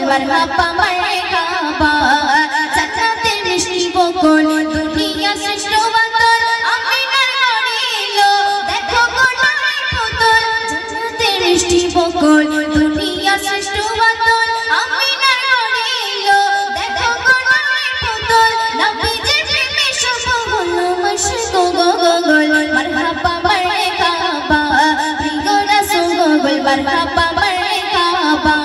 মারহাবা মারহাবা জান্নাতের মিষ্টি বকুল দুনিয়া শ্রেষ্ঠ বাতল আমিনার ঘরে এলো দেখো গোটায় পুতুল জান্নাতের মিষ্টি বকুল দুনিয়া শ্রেষ্ঠ বাতল আমিনার ঘরে এলো দেখো গোটায় পুতুল নবীজির প্রেমে সব হলো মশক গোগোল মারহাবা মারহাবা প্রিয় রাসূল গোগোল মারহাবা মারহাবা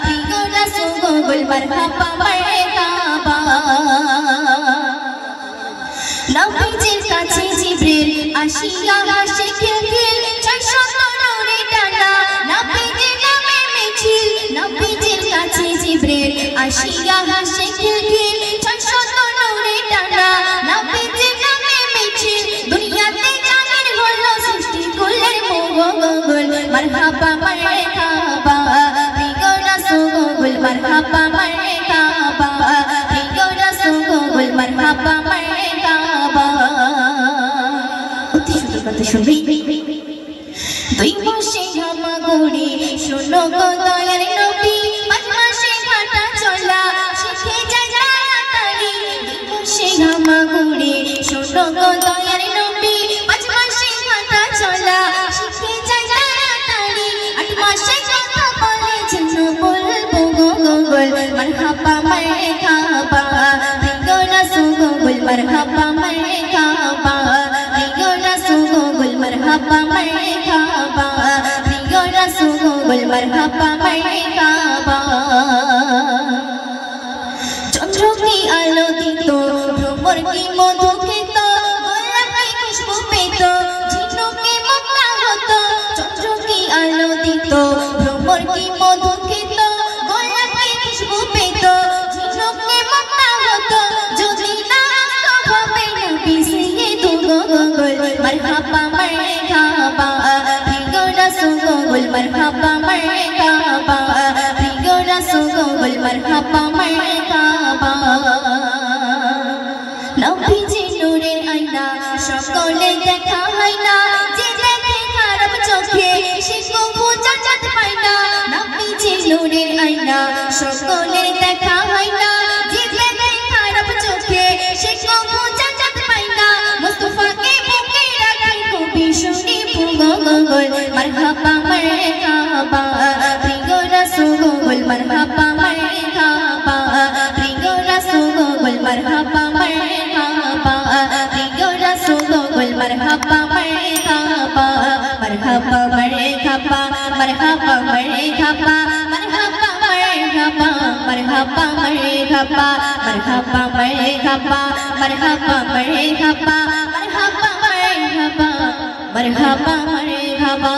প্রিয় রাসূল গোগোল মারহাবা মারহাবা নবীজির কাছে জিবরিল আসিয়া হাসে খিলখিল 600 নূরে টানা নবীজির নামে মিছিল নবীজির কাছে জিবরিল আসিয়া হাসে খিলখিল 600 নূরে টানা নবীজির নামে মিছিল দুনিয়াতে জামির হলো সৃষ্টি কুলের মোগল মারহাবা মারহাবা প্রিয় রাসূল গোগোল মারহাবা মারহাবা প্রিয় রাসূল গোগোল মারহাবা মারহাবা অতি সুন্দর কথা শুনবি দুই মাসে হামাগুড়ি শোনো গো দয়ার নবী 5 মাসে হাঁটা চলা শিখে যায় তাড়াতাড়ি দুই মাসে হামাগুড়ি শোনো গো দয়ার নবী 5 মাসে হাঁটা চলা শিখে যায় তাড়াতাড়ি 8 মাসে কথা বলে যেন বলবো গোগোল মারহাবা মারহাবা প্রিয় রাসূল গোগোল মারহাবা মারহাবা প্রিয় রাসূল গোগোল মারহাবা মারহাবা প্রিয় রাসূল গোগোল মারহাবা মারহাবা চন্দ্র কি আলো দিত ভ্রমর কি মধু খেত গোলাপ কি খুশবু পেত ঝিনুকে মুক্তা হতো চন্দ্র কি আলো দিত ভ্রমর কি মধু খেত গোলাপ কি খুশবু পেত ঝিনুকে মুক্তা হতো যদি না হবে নবী সিয়ে তু গোগোল মারহাবা মারহাবা প্রিয় রাসূল গোগোল মারহাবা মারহাবা প্রিয় রাসূল গোগোল মারহাবা মারহাবা নবীজি নূরের আয়না সকলে দেখা হয় না যে দেখে খারাপ চোখে সে কবু জান্নাত পায় না নবীজি নূরের আয়না সকলে দেখা হয় না যে দেখে খারাপ চোখে সে কবু জান্নাত পায় না মুস্তাফাকে বুকে রাখি কবি শুনি গোগোল মারহাবা মারহাবা প্রিয় রাসূল গোগোল মারহাবা মারহাবা প্রিয় রাসূল গোগোল মারহাবা মারহাবা প্রিয় রাসূল গোগোল মারহাবা মারহাবা মারহাবা মারহাবা মারহাবা মারহাবা মারহাবা মারহাবা মারহাবা মারহাবা মারহাবা মারহাবা মারহাবা মারহাবা মারহাবা মারহাবা মারহাবা মারহাবা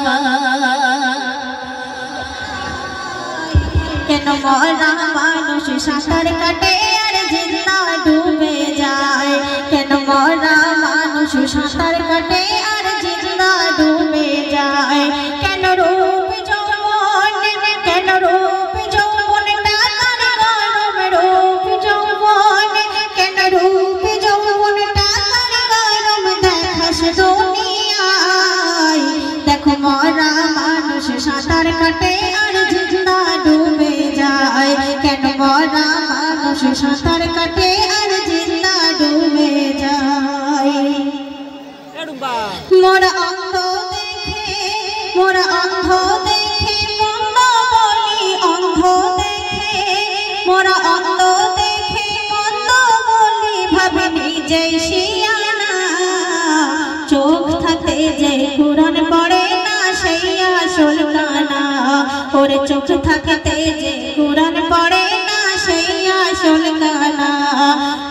কেন মরা মানুষ সাঁতার কাটে আর জিন্দা ডুবে যায় কেন মরা মানুষ সাঁতার কাটে আর জিন্দা ডুবে যায় কেন রূপ যৌবন টাকার গরম রূপ যৌবন কেন রূপ যৌবন টাকার গরম দেখাস দুনিয়ায় দেখো মরা মানুষ সাঁতার কাটে আর জিন্দা ডুবে যায় কেন মরা মানুষ সাঁতার কাটে আর জিন্দা ডুবে যায় মোরা অন্ধ দেখে মন্দ বলি অন্ধ দেখে মোরা অন্ধ দেখে মন্দ বলি ভাবে নিজেই শিয়ানা চোখ থাকতে যে কুরআন পড়ে না সেই আসল কানা ওরে চোখ থাকতে যে কুরআন পড়ে না সেই আসল কানা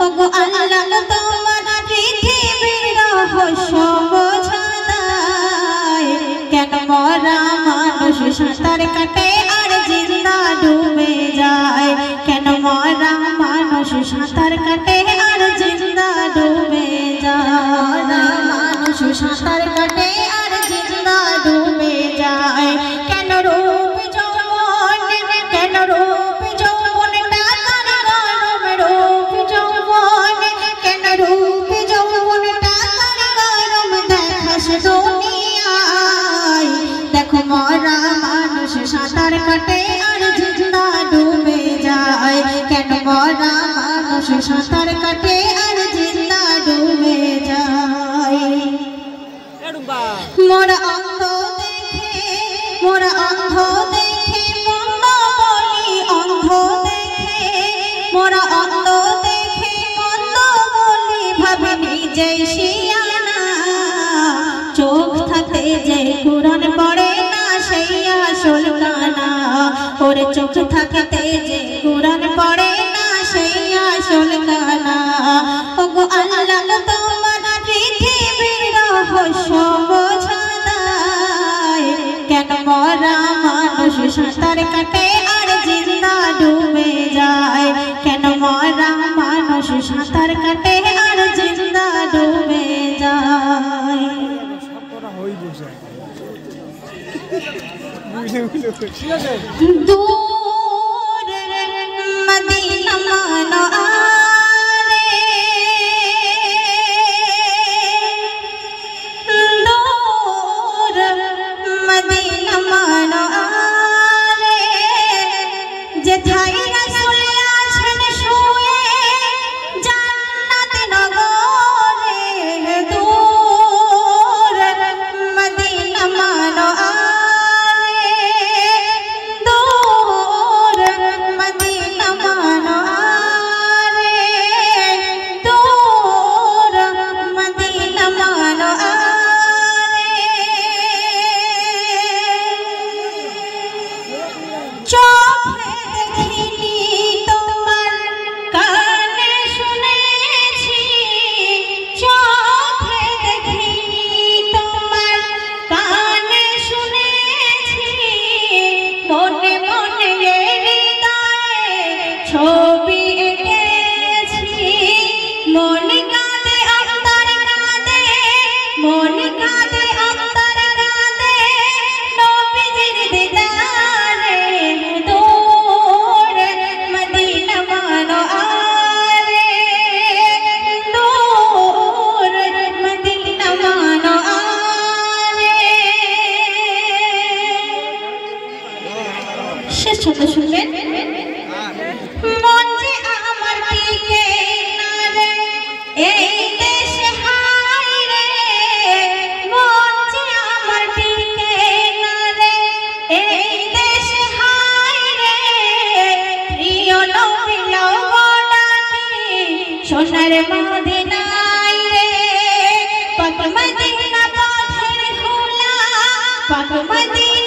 ওগো আল্লাহ তোমার পৃথিবীর রহস্য বোঝায় কেন মরা মানুষ সাঁতার কাটে আর জিন্দা ডুবে যায় কেন মরা মানুষ সাঁতার কাটে আর জিন্দা ডুবে যায় মানুষ সাঁতার কাটে আর জিন্দা ডুবে যায় কেন রূপ যৌবন টাকার গরম রূপ যৌবন যে শিয়ানা চোখ থাকতে যে কুরআন পড়ে না সেই আসল কানা ওরে চোখ থাকতে যে কুরআন পড়ে না সেই আসল কানা ওগো আল্লাহ তোমার পৃথিবীর রহস্য বোঝা দায় কেন মরা মানুষ সাঁতার কাটে আর জিন্দা ডুবে যায় কেন মরা মানুষ সাঁতার কাটে আর জিন্দা ডুবে যায় দূর মদিনা মানো আরে দূর মদিনা মানো আরে যেথায় রাসূল আছেন শুয়ে জান্নাত নগরে দূর মদিনা মানো আরে দূর মদিনা মানো আরে দূর মদিনা মানো আরে চোখে দেখিনি তোমার কানে শুনেছি চোখে দেখিনি তোমার কানে শুনেছি মনে মনে হৃদয়ে ছবি এঁকেছি মন কাঁদে অন্তর কাঁদে মন কাঁদে অন্তর কাঁদে নবীজির দিদারে দূর মদিনা মানো আরে দূর মদিনা মানো আরে শেষ ছন্দ শুনবেন মন যে আমার দিকে না রে এই দেশে হায় রে মন যে আমার দিকে না রে এই দেশে হায় রে প্রিয় নবী ডাকি সোনার মদিনায় রে পাক মদিনা পথের খোলা পাক মদিনা